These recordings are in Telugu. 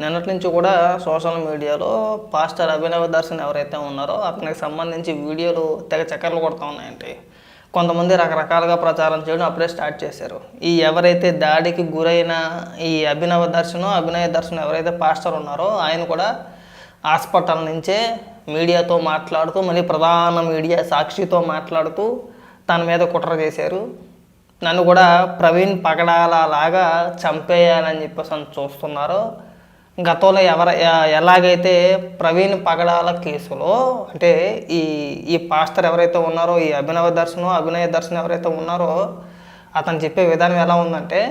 నిన్నటి నుంచి కూడా సోషల్ మీడియాలో పాస్టర్ అభినవ్ దర్శన్ ఎవరైతే ఉన్నారో అతనికి సంబంధించి వీడియోలు తెగ చక్కర్లు కొడుతూ ఉన్నాయండి. కొంతమంది రకరకాలుగా ప్రచారం చేయడం అప్పుడే స్టార్ట్ చేశారు. ఈ ఎవరైతే దాడికి గురైన ఈ అభినవ్ దర్శన్ ఎవరైతే పాస్టర్ ఉన్నారో ఆయన కూడా హాస్పిటల్ నుంచే మీడియాతో మాట్లాడుతూ మళ్ళీ ప్రధాన మీడియా సాక్షితో మాట్లాడుతూ తన మీద కుట్ర చేశారు. నన్ను కూడా ప్రవీణ్ పగడాల లాగా చంపేయాలని చెప్పేసి చూస్తున్నారు. గతంలో ఎలాగైతే ప్రవీణ్ పగడాల కేసులో అంటే ఈ పాస్టర్ ఎవరైతే ఉన్నారో ఈ అభినవ్ దర్శన్ ఎవరైతే ఉన్నారో అతను చెప్పే విధానం ఎలా ఉందంటే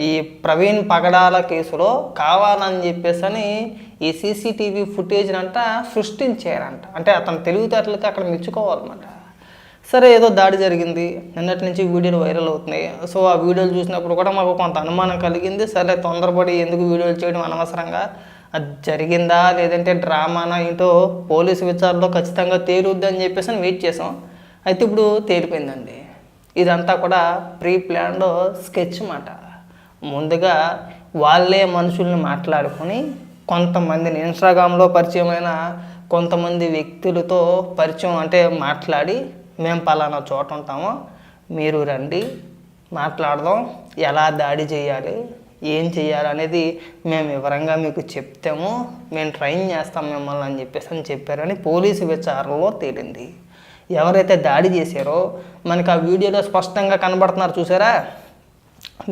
ఈ ప్రవీణ్ పగడాల కేసులో కావాలని చెప్పేసి ఈ సీసీటీవీ ఫుటేజ్ని అంట సృష్టించారంట. అంటే అతను తెలివితేటలకి అక్కడ మెచ్చుకోవాలన్నమాట. సరే ఏదో దాడి జరిగింది, నిన్నటి నుంచి వీడియోలు వైరల్ అవుతున్నాయి. సో ఆ వీడియోలు చూసినప్పుడు కూడా మాకు కొంత అనుమానం కలిగింది. సరే తొందరపడి ఎందుకు వీడియోలు చేయడం అనవసరంగా, అది జరిగిందా లేదంటే డ్రామానా ఏంటో పోలీసు విచారణలో ఖచ్చితంగా తేలుద్ది అని చెప్పేసి వెయిట్ చేసాం. అయితే ఇప్పుడు తేలిపోయిందండి. ఇదంతా కూడా ప్రీ ప్లాన్డ్ స్కెచ్ మాట. ముందుగా వాళ్ళే మనుషుల్ని మాట్లాడుకొని కొంతమందిని ఇన్స్టాగ్రామ్లో పరిచయమైన కొంతమంది వ్యక్తులతో పరిచయం అంటే మాట్లాడి మేము పలానా చోట ఉంటామో మీరు రండి మాట్లాడదాం, ఎలా దాడి చేయాలి ఏం చేయాలి అనేది మేము వివరంగా మీకు చెప్తాము, మేము ట్రైన్ చేస్తాం మిమ్మల్ని అని చెప్పారని పోలీసు విచారణలో తేలింది. ఎవరైతే దాడి చేశారో మనకి ఆ వీడియోలో స్పష్టంగా కనబడుతున్నారు చూసారా.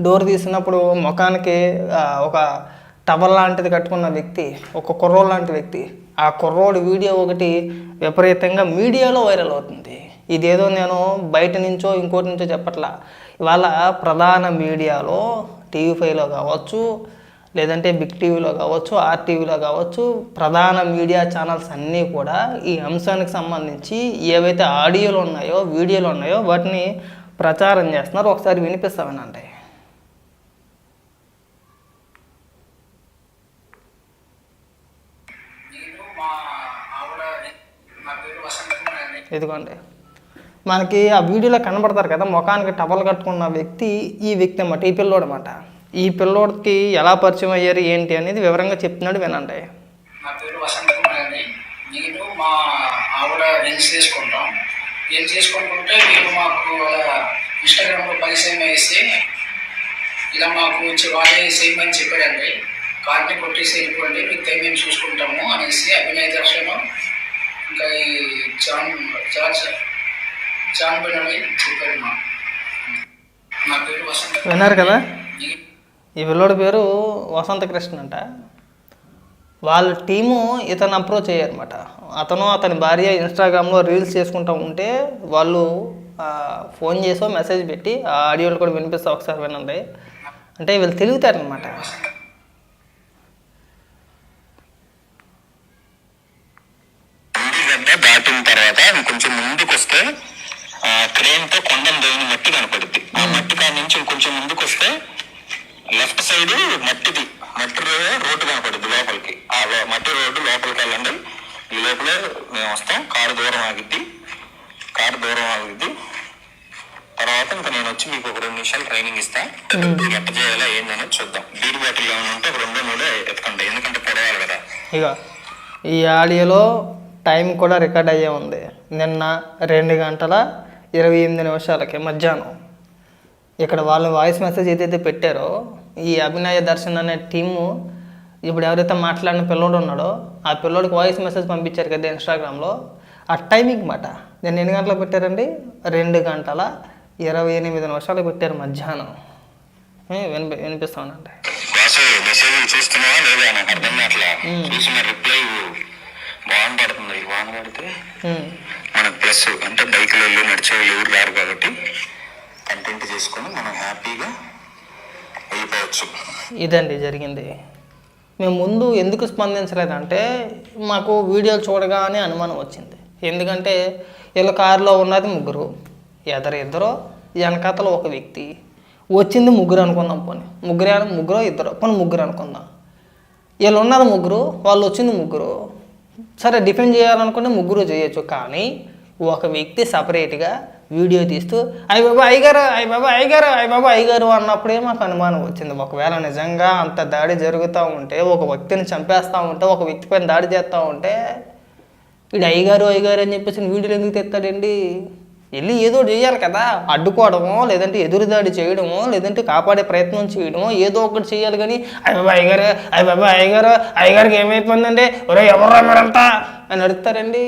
డోర్ తీసినప్పుడు ముఖానికి ఒక టవల్ లాంటిది కట్టుకున్న వ్యక్తి, ఒక కుర్రోడు లాంటి వ్యక్తి, ఆ కుర్రోడు వీడియో ఒకటి విపరీతంగా మీడియాలో వైరల్ అవుతుంది. ఇదేదో నేను బయట నుంచో ఇంకోటి నుంచో చెప్పట్లా, ఇవాళ ప్రధాన మీడియాలో టీవీ5లో కావచ్చు, లేదంటే బిగ్ టీవీలో కావచ్చు, ఆర్టీవీలో కావచ్చు, ప్రధాన మీడియా ఛానల్స్ అన్నీ కూడా ఈ అంశానికి సంబంధించి ఏవైతే ఆడియోలు ఉన్నాయో వీడియోలు ఉన్నాయో వాటిని ప్రచారం చేస్తున్నారు. ఒకసారి వినిపిస్తామేనండి. ఇదిగోండి మనకి ఆ వీడియోలో కనబడతారు కదా, ముఖానికి టవల్ కట్టుకున్న వ్యక్తి ఈ వ్యక్తి అన్నమాట, ఈ పిల్లోడు అన్నమాట. ఈ పిల్లోడికి ఎలా పరిచయం అయ్యారు ఏంటి అనేది వివరంగా చెప్తున్నాడు వినండి. నా పేరు వసంత కుమార్ అండి. నేను మా ఆవిడ రీల్స్ చేసుకుంటుంటే మీరు మాకు ఇన్స్టాగ్రామ్లో పరిచయం వేసి ఇలా మాకు వాళ్ళే చేయమని చెప్పాడండి. కార్ని కొట్టేసి వెళ్ళిపోండి, మీకు మేము చూసుకుంటాము అనేసి అభినయ్ దర్శన్ ఇంకా ఈ జాన్ బిన్నని చెప్పాడు. నా పేరు వసంత. విన్నారు కదా, ఈ పిల్లోడి పేరు వసంత కృష్ణ అంట. వాళ్ళ టీము ఇతను అప్రోచ్ అయ్యారన్నమాట. అతని భార్య ఇన్స్టాగ్రామ్లో రీల్స్ చేసుకుంటూ ఉంటే వాళ్ళు ఫోన్ చేసో మెసేజ్ పెట్టి ఆ ఆడియోలు కూడా వినిపిస్తా, ఒకసారి వినండి. అంటే వీళ్ళు తెలివితారనమాట. దాటిన తర్వాత కొంచెం ముందుకు వస్తే క్రేన్ తో కొండను దేవుని మట్టి కనపడుద్ది. ఆ మట్టి కాడి నుంచి కొంచెం ముందుకు వస్తే లెఫ్ట్ సైడ్ మట్టి రోడ్డు కనపడుద్ది లోపలికి. ఆ మట్టి రోడ్డు లోపలికి వెళ్ళండి. ఈ లోపలే మేము వస్తాం. కారు దూరం ఆగిద్ది. తర్వాత ఇంకా నేను వచ్చి మీకు ఒక 2 నిమిషాలు ట్రైనింగ్ ఇస్తా. ఎట్ట చేయాలా ఏందనేది చూద్దాం. బీడి బాటిల్ ఏమైనా ఉంటే 2-3 ఎత్తుకండి, ఎందుకంటే పొడవాలి కదా. ఇక ఈ ఆడియోలో టైం కూడా రికార్డ్ అయ్యే ఉంది. నిన్న 2:28 మధ్యాహ్నం. ఇక్కడ వాళ్ళు వాయిస్ మెసేజ్ ఏదైతే పెట్టారో ఈ అభినయ దర్శన్ అనే టీము ఇప్పుడు ఎవరైతే మాట్లాడిన పిల్లోడు ఉన్నాడో ఆ పిల్లోడికి వాయిస్ మెసేజ్ పంపించారు కదా ఇన్స్టాగ్రామ్లో. ఆ టైమింగ్ మాట నేను ఎన్ని గంటలకు పెట్టారండి, 2:28 పెట్టారు మధ్యాహ్నం. వినిపిస్తానండి. వాన పడుతుంది. వాన పడితే మనకు ప్లస్ అంటే బైక్లో వెళ్ళి నడిచే వాళ్ళు ఎవరు రారు కాబట్టి కంటెంట్ చేసుకొని మనం హ్యాపీగా వెళ్ళిపోవచ్చు. ఇదండి జరిగింది. మేము ముందు ఎందుకు స్పందించలేదంటే మాకు వీడియోలు చూడగానే అనుమానం వచ్చింది. ఎందుకంటే వీళ్ళ కారులో ఉన్నది 3, ఇద్దరు వెనకాతలో ఒక వ్యక్తి, వచ్చింది 3 అనుకుందాం. పోనీ ముగ్గురు అనుకుందాం. వీళ్ళు ఉన్నది 3, వాళ్ళు వచ్చింది 3. సరే డిఫెండ్ చేయాలనుకుంటే 3 చేయొచ్చు, కానీ ఒక వ్యక్తి సపరేట్గా వీడియో తీస్తూ అయ్య బాబా అయ్యగారు అయ్య బాబా అయ్యగారు అయ్య బాబా అయ్యగారు అన్నప్పుడే మాకు అనుమానం వచ్చింది. ఒకవేళ నిజంగా అంత దాడి జరుగుతూ ఉంటే, ఒక వ్యక్తిని చంపేస్తూ ఉంటే, ఒక వ్యక్తి పైన దాడి చేస్తూ ఉంటే వీడు అయ్యగారు అయ్యగారు అని చెప్పేసి వీడియోలు ఎందుకు తెస్తాడండి? వెళ్ళి ఏదో చేయాలి కదా, అడ్డుకోవడమో లేదంటే ఎదురుదాడి చేయడమో లేదంటే కాపాడే ప్రయత్నం చేయడమో ఏదో ఒకటి చేయాలి. కానీ అయ్య బాబా అయ్యగారు అయ్య బాబా అయ్యగారు అయ్యగారికి ఏమైపోయిందండి, ఒరే ఎవర్రా మీరంతా అని అడుగుతారండి.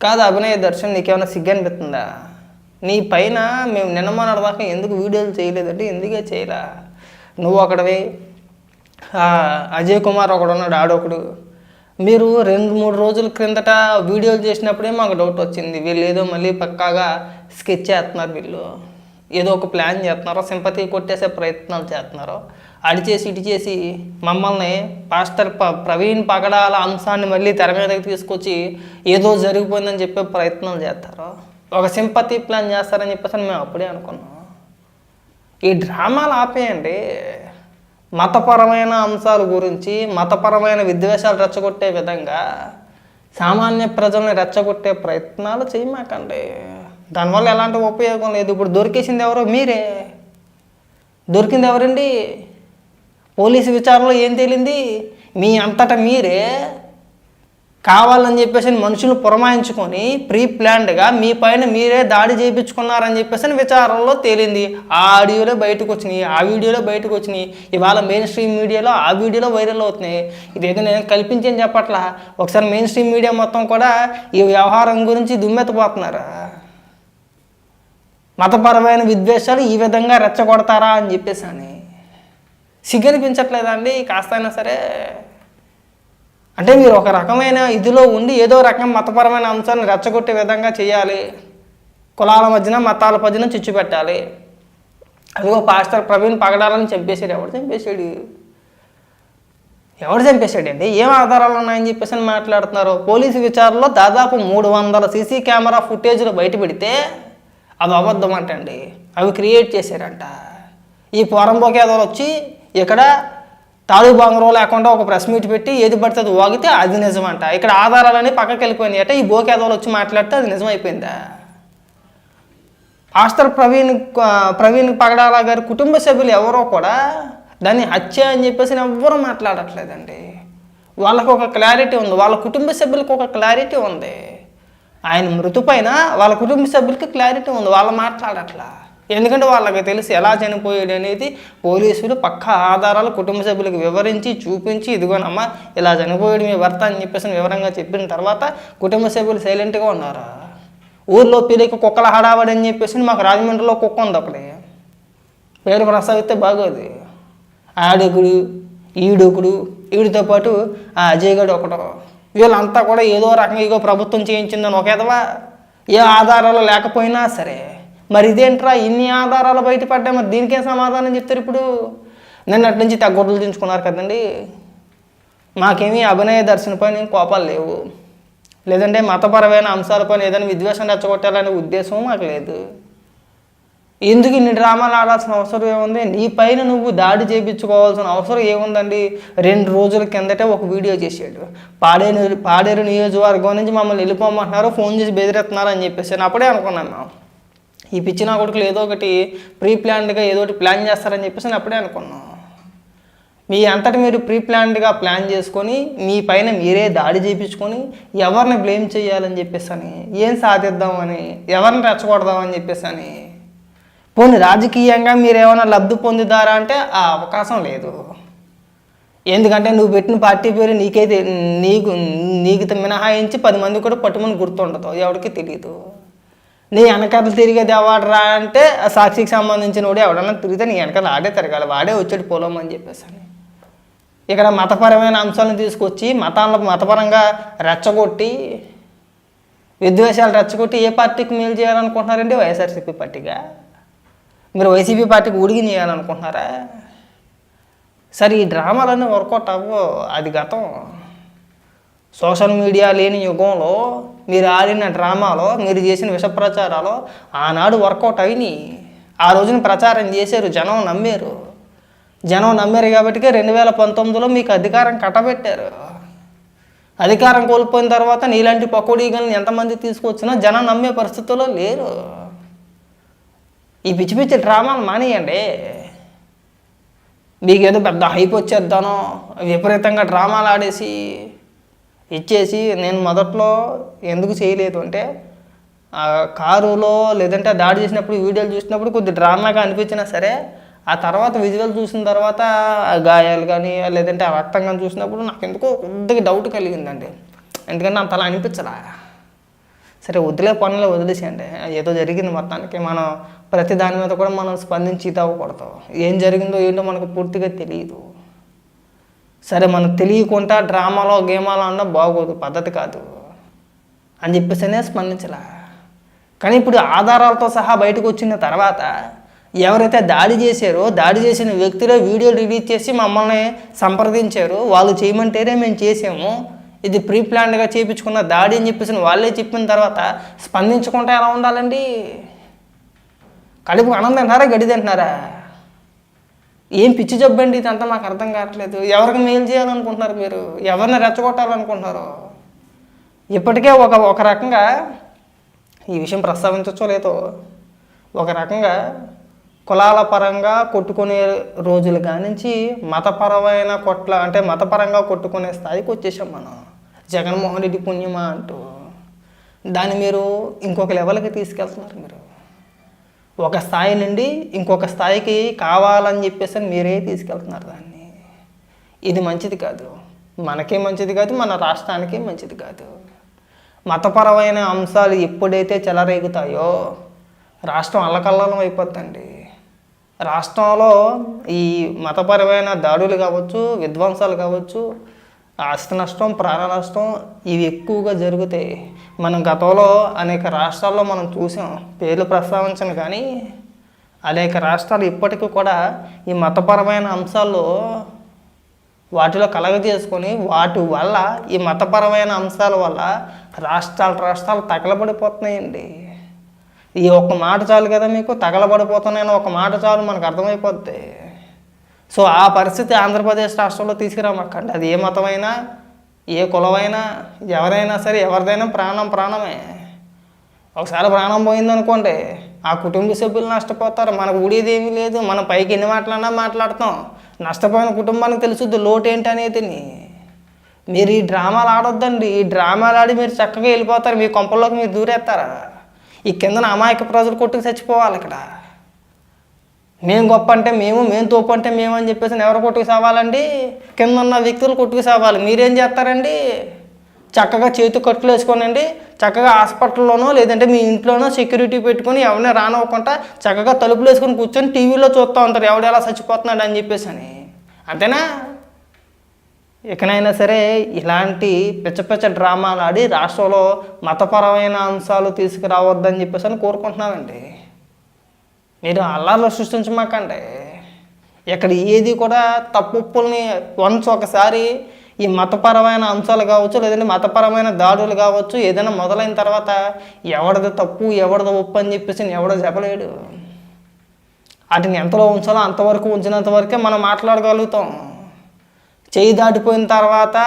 కాదు అభినయ దర్శన్, నీకేమైనా సిగ్గు అనిపిస్తుందా? నీ పైన మేము నిన్నమన్నాడు దాకా ఎందుకు వీడియోలు చేయలేదంటే ఎందుకే చేయలే. నువ్వు ఒకడివి, అజయ్ కుమార్ ఒకడున్నాడు, ఆడొకడు. మీరు 2-3 రోజుల క్రిందట వీడియోలు చేసినప్పుడే మాకు డౌట్ వచ్చింది, వీళ్ళు ఏదో మళ్ళీ పక్కాగా స్కెచ్ చేస్తున్నారు, వీళ్ళు ఏదో ఒక ప్లాన్ చేస్తున్నారో, సింపతి కొట్టేసే ప్రయత్నాలు చేస్తున్నారో, అడి చేసి ఇటు చేసి మమ్మల్ని పాస్టర్ ప్రవీణ్ పగడాల అంశాన్ని మళ్ళీ తెర మీదకి తీసుకొచ్చి ఏదో జరిగిపోయిందని చెప్పే ప్రయత్నాలు చేస్తారు, ఒక సింపతి ప్లాన్ చేస్తారని చెప్పేసి మేము అప్పుడే అనుకున్నాం. ఈ డ్రామాలు ఆపేయండి. మతపరమైన అంశాల గురించి, మతపరమైన విద్వేషాలు రెచ్చగొట్టే విధంగా సామాన్య ప్రజల్ని రెచ్చగొట్టే ప్రయత్నాలు చేయమాకండి. దానివల్ల ఎలాంటి ఉపయోగం లేదు. ఇప్పుడు దొరికేసింది ఎవరో మీరే. దొరికింది ఎవరండి? పోలీసు విచారణలో ఏం తేలింది? మీ అంతటా మీరే కావాలని చెప్పేసి మనుషులు పురమాయించుకొని ప్రీ ప్లాన్డ్గా మీ పైన మీరే దాడి చేయించుకున్నారని చెప్పేసి విచారణలో తేలింది. ఆ ఆడియోలో బయటకు వచ్చినాయి, ఆ వీడియోలో బయటకు వచ్చినాయి. ఇవాళ మెయిన్ స్ట్రీమ్ మీడియాలో ఆ వీడియోలో వైరల్ అవుతున్నాయి. ఇదేదో నేను కల్పించని చెప్పట్లా. ఒకసారి మెయిన్ స్ట్రీమ్ మీడియా మొత్తం కూడా ఈ వ్యవహారం గురించి దుమ్మెత్తపోతున్నారు. మతపరమైన విద్వేషాలు ఈ విధంగా రెచ్చగొడతారా అని చెప్పేసి అని సిగ్గనిపించట్లేదా అండి కాస్తైనా సరే? అంటే మీరు ఒక రకమైన ఇదిలో ఉండి ఏదో రకం మతపరమైన అంశాన్ని రెచ్చగొట్టే విధంగా చేయాలి, కులాల మధ్యన మతాల మధ్యన చిచ్చు పెట్టాలి. అదిగో పాస్టర్ ప్రవీణ్ పగడాలని చంపేశాడు. ఎవడు చంపేశాడు? ఎవడు చంపేశాడండి? ఏం ఆధారాలు ఉన్నాయని చెప్పేసి మాట్లాడుతున్నారు. పోలీసు విచారణలో దాదాపు 300 సీసీ కెమెరా ఫుటేజ్లు బయట పెడితే అవి అబద్ధం అంటండి, అవి క్రియేట్ చేశారంట. ఈ పోరంబోకేదోలు వచ్చి ఇక్కడ తాడు బంగరం లేకుండా ఒక ప్రెస్ మీట్ పెట్టి ఏది పడితే అది వాగితే అది నిజమంట. ఇక్కడ ఆధారాలని పక్కకి వెళ్ళిపోయినాయి అంటే ఈ బోకేదోలు వచ్చి మాట్లాడితే అది నిజమైపోయిందా? పాస్టర్ ప్రవీణ్ పగడాల గారి కుటుంబ సభ్యులు ఎవరో కూడా దాన్ని హత్య అని చెప్పేసి ఎవ్వరూ మాట్లాడట్లేదండి. వాళ్ళకు ఒక క్లారిటీ ఉంది, వాళ్ళ కుటుంబ సభ్యులకు ఒక క్లారిటీ ఉంది. ఆయన మృతి పైన వాళ్ళ కుటుంబ సభ్యులకి క్లారిటీ ఉంది, వాళ్ళు మాట్లాడట్లా. ఎందుకంటే వాళ్ళకి తెలిసి ఎలా చనిపోయాడు అనేది పోలీసులు పక్కా ఆధారాలు కుటుంబ సభ్యులకు వివరించి చూపించి ఇదిగోనమ్మా ఇలా చనిపోయాడు మీ భర్త అని చెప్పేసి వివరంగా చెప్పిన తర్వాత కుటుంబ సభ్యులు సైలెంట్గా ఉన్నారు. ఊర్లో పిల్లకి కుక్కల హడావడి అని చెప్పేసి మాకు రాజమండ్రిలో కుక్క ఉంది, ఒకటి పేరు ప్రస్తావిస్తే బాగోదు. ఆడొకుడు ఈడొకుడు, వీడితో పాటు ఆ అజయ్ గడు ఒకడు, వీళ్ళంతా కూడా ఏదో రకంగా ఇగో ప్రభుత్వం చేయించిందని ఒక ఎదవా ఏ ఆధారాలు లేకపోయినా సరే. మరి ఇదేంట్రా ఇన్ని ఆధారాలు బయటపడ్డాయి, మరి దీనికేం సమాధానం చెప్తారు? ఇప్పుడు నిన్నటి నుంచి తగ్గొడ్లు దించుకున్నారు కదండి. మాకేమీ అభినయ దర్శనపైన ఏం కోపాలు లేవు, లేదంటే మతపరమైన అంశాలపైన ఏదైనా విద్వేషం రెచ్చగొట్టాలనే ఉద్దేశం మాకు లేదు. ఎందుకు ఇన్ని డ్రామాలు ఆడాల్సిన అవసరం ఏముంది? నీ పైన నువ్వు దాడి చేయించుకోవాల్సిన అవసరం ఏముందండి? 2 రోజుల కిందటే ఒక వీడియో చేశాడు, పాడేరు నియోజకవర్గం నుంచి మమ్మల్ని వెళ్ళిపోమంటున్నారు, ఫోన్ చేసి బెదిరిస్తున్నారు అని చెప్పేసి. అప్పుడే అనుకున్నాను మేము ఈ పిచ్చిన కొడుకులు ఏదో ఒకటి ప్రీ ప్లాన్డ్గా ఏదో ఒకటి ప్లాన్ చేస్తారని చెప్పేసి అప్పుడే అనుకున్నాం. మీ అంతటి మీరు ప్రీ ప్లాన్డ్గా ప్లాన్ చేసుకొని మీ పైన మీరే దాడి చేయించుకొని ఎవరిని బ్లేమ్ చేయాలని చెప్పేసి అని, ఏం సాధిద్దామని, ఎవరిని రెచ్చగొడదామని చెప్పేసి అని. పోనీ రాజకీయంగా మీరు ఏమైనా లబ్ధి పొందుతారా అంటే ఆ అవకాశం లేదు. ఎందుకంటే నువ్వు పెట్టిన పార్టీ పేరు నీకైతే నీకు మినహాయించి 10 మంది కూడా పట్టుమని గుర్తుండదు, ఎవరికి తెలియదు. నీ వెనకాల తిరిగేది ఎవడరా అంటే ఆ సాక్షికి సంబంధించిన వాడు ఎవడన్నా తిరిగితే నీ వెనకాల ఆడే తిరగాలి, వాడే వచ్చాడు పొలం అని చెప్పేసి అని. ఇక్కడ మతపరమైన అంశాలను తీసుకొచ్చి మతపరంగా రెచ్చగొట్టి విద్వేషాలు రెచ్చగొట్టి ఏ పార్టీకి మేలు చేయాలనుకుంటున్నారండి? వైఎస్ఆర్సీపీ పార్టీగా? మీరు వైసీపీ పార్టీకి ఉడిగి చేయాలనుకుంటున్నారా? సరే ఈ డ్రామాలన్నీ వర్కౌట్ అవ్వవు, అది గతం. సోషల్ మీడియా లేని యుగంలో మీరు ఆడిన డ్రామాలో మీరు చేసిన విష ప్రచారాలు ఆనాడు వర్కౌట్ అయినాయి. ఆ రోజున ప్రచారం చేశారు, జనం నమ్మారు కాబట్టి 2019లో మీకు అధికారం కట్టబెట్టారు. అధికారం కోల్పోయిన తర్వాత నీలాంటి పకోడీలను ఎంతమంది తీసుకొచ్చినా జనం నమ్మే పరిస్థితుల్లో లేరు. ఈ పిచ్చి పిచ్చి డ్రామాలు మానేయండి. మీకేదో పెద్ద హైప్ వచ్చేద్దానో విపరీతంగా డ్రామాలు ఆడేసి ఇచ్చేసి, నేను మొదట్లో ఎందుకు చేయలేదు అంటే కారులో లేదంటే దాడి చేసినప్పుడు వీడియోలు చూసినప్పుడు కొద్ది డ్రామాగా అనిపించినా సరే, ఆ తర్వాత విజువల్ చూసిన తర్వాత గాయాలు కానీ లేదంటే ఆ రక్తం కానీ చూసినప్పుడు నాకు ఎందుకో కొద్దిగా డౌట్ కలిగిందండి. ఎందుకంటే అంత అలా అనిపించలా. సరే వదిలే పనులు వదిలేసేయండి, ఏదో జరిగింది మొత్తానికి. మనం ప్రతి దాని మీద కూడా మనం స్పందించి ఇదవ్వకూడదు. ఏం జరిగిందో ఏంటో మనకు పూర్తిగా తెలియదు. సరే మనకు తెలియకుండా డ్రామాలో గేమాలో అన్నా బాగోదు, పద్ధతి కాదు అని చెప్పేసినే స్పందించలా. కానీ ఇప్పుడు ఆధారాలతో సహా బయటకు వచ్చిన తర్వాత ఎవరైతే దాడి చేశారో దాడి చేసిన వ్యక్తులే వీడియో రిలీజ్ చేసి మమ్మల్ని సంప్రదించారు. వాళ్ళు చేయమంటేనే మేము చేసాము, ఇది ప్రీ ప్లాన్డ్గా చేయించుకున్న దాడి అని చెప్పేసి వాళ్ళే చెప్పిన తర్వాత స్పందించకుండా ఎలా ఉండాలండి? కడుపు అన్నం తింటారా, గడి తింటున్నారా? ఏం పిచ్చి జబ్బండి ఇదంతా? మాకు అర్థం కావట్లేదు. ఎవరికి మేలు చేయాలనుకుంటున్నారు మీరు? ఎవరిని రెచ్చగొట్టాలనుకుంటున్నారు? ఇప్పటికే ఒక రకంగా ఈ విషయం ప్రస్తావించచ్చో లేదో, ఒక రకంగా కులాల పరంగా కొట్టుకునే రోజులు కానించి మతపరమైన మతపరంగా కొట్టుకునే స్థాయికి వచ్చేసాం మనం. జగన్మోహన్ రెడ్డి పుణ్యమా అంటూ దాన్ని మీరు ఇంకొక లెవెల్కి తీసుకెళ్తున్నారు. మీరు ఒక స్థాయి నుండి ఇంకొక స్థాయికి కావాలని చెప్పేసి మీరే తీసుకెళ్తున్నారు దాన్ని. ఇది మంచిది కాదు, మనకే మంచిది కాదు, మన రాష్ట్రానికి మంచిది కాదు. మతపరమైన అంశాలు ఎప్పుడైతే చెలరేగుతాయో రాష్ట్రం అల్లకల్లోలం అయిపోద్దండి. రాష్ట్రంలో ఈ మతపరమైన దాడులు కావచ్చు, విధ్వంసాలు కావచ్చు, ఆస్తి నష్టం, ప్రాణ నష్టం ఇవి ఎక్కువగా జరుగుతాయి. మనం గతంలో అనేక రాష్ట్రాల్లో మనం చూసాం, పేర్లు ప్రస్తావించను కానీ అనేక రాష్ట్రాలు ఇప్పటికీ కూడా ఈ మతపరమైన అంశాల్లో వాటిలో కలగజేసుకొని వాటి వల్ల ఈ మతపరమైన అంశాల వల్ల రాష్ట్రాలు తగలబడిపోతున్నాయండి. ఈ ఒక్క మాట చాలు కదా మీకు, తగలబడిపోతున్నాయని ఒక మాట చాలు మనకు అర్థమైపోద్ది. సో ఆ పరిస్థితి ఆంధ్రప్రదేశ్ రాష్ట్రంలో తీసుకురామక్కండి. అది ఏ మతమైనా ఏ కులమైనా ఎవరైనా సరే, ఎవరిదైనా ప్రాణమే. ఒకసారి ప్రాణం పోయిందనుకోండి ఆ కుటుంబ సభ్యులు నష్టపోతారు. మనకు ఊడేది ఏమీ లేదు. మనం పైకి ఎన్ని మాట్లాడినా మాట్లాడతాం, నష్టపోయిన కుటుంబానికి తెలుసుద్ది లోటు ఏంటి అనేది. మీరు ఈ డ్రామాలు ఆడొద్దండి. ఈ డ్రామాలు ఆడి మీరు చక్కగా వెళ్ళిపోతారు, మీ కొంపల్లోకి మీరు దూరేస్తారా? ఈ కిందన అమాయక ప్రజలు కొట్టుకు చచ్చిపోవాలి. ఇక్కడ మేము గొప్ప అంటే మేము తోపు అంటే మేము అని చెప్పేసి ఎవరు కొట్టుకు సావాలండి? కింద ఉన్న వ్యక్తులు కొట్టుకు సావాలి. మీరేం చేస్తారండి? చక్కగా చేతి కట్టులు వేసుకోనండి, చక్కగా హాస్పిటల్లోనో లేదంటే మీ ఇంట్లోనో సెక్యూరిటీ పెట్టుకొని ఎవరిని రానివ్వకుండా చక్కగా తలుపులు వేసుకొని కూర్చొని టీవీలో చూస్తూ ఉంటారు ఎవడు ఎలా చచ్చిపోతున్నాడు అని చెప్పేసి అని. అంతేనా? ఇకనైనా సరే ఇలాంటి పిచ్చ డ్రామాలు ఆడి రాష్ట్రంలో మతపరమైన అంశాలు తీసుకురావద్దని చెప్పేసి అని కోరుకుంటున్నానండి. మీరు అల్లార్లు సృష్టించమాకండి. ఇక్కడ ఏది కూడా తప్పుల్ని ఒకసారి ఈ మతపరమైన అంశాలు కావచ్చు లేదంటే మతపరమైన దాడులు కావచ్చు ఏదైనా మొదలైన తర్వాత ఎవరిది తప్పు ఎవరిది ఒప్పు అని చెప్పేసి ఎవడో చెప్పలేడు. వాటిని ఎంతలో ఉంచాలో అంతవరకు ఉంచినంత వరకే మనం మాట్లాడగలుగుతాం. చేయి దాటిపోయిన తర్వాత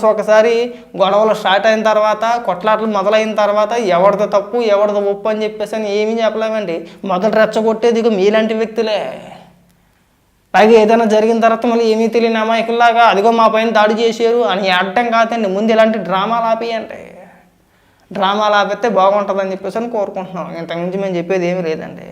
ఒకసారి గొడవలు స్టార్ట్ అయిన తర్వాత కొట్లాటలు మొదలైన తర్వాత ఎవరిది తప్పు ఎవరిది ఒప్పు అని చెప్పేసి అని ఏమీ చెప్పలేమండి. మొదట రెచ్చగొట్టేది మీలాంటి వ్యక్తులే. పైగా ఏదైనా జరిగిన తర్వాత మళ్ళీ ఏమీ తెలియని అమాయకుల్లాగా అదిగో మా పైన దాడి చేశారు అని అడ్డం కాదండి. ముందు ఇలాంటి డ్రామాలు ఆపేయండి. డ్రామాలు ఆపితే బాగుంటుందని చెప్పేసి అని కోరుకుంటున్నాం. ఇంతకుమించి మేము చెప్పేది ఏమీ లేదండి.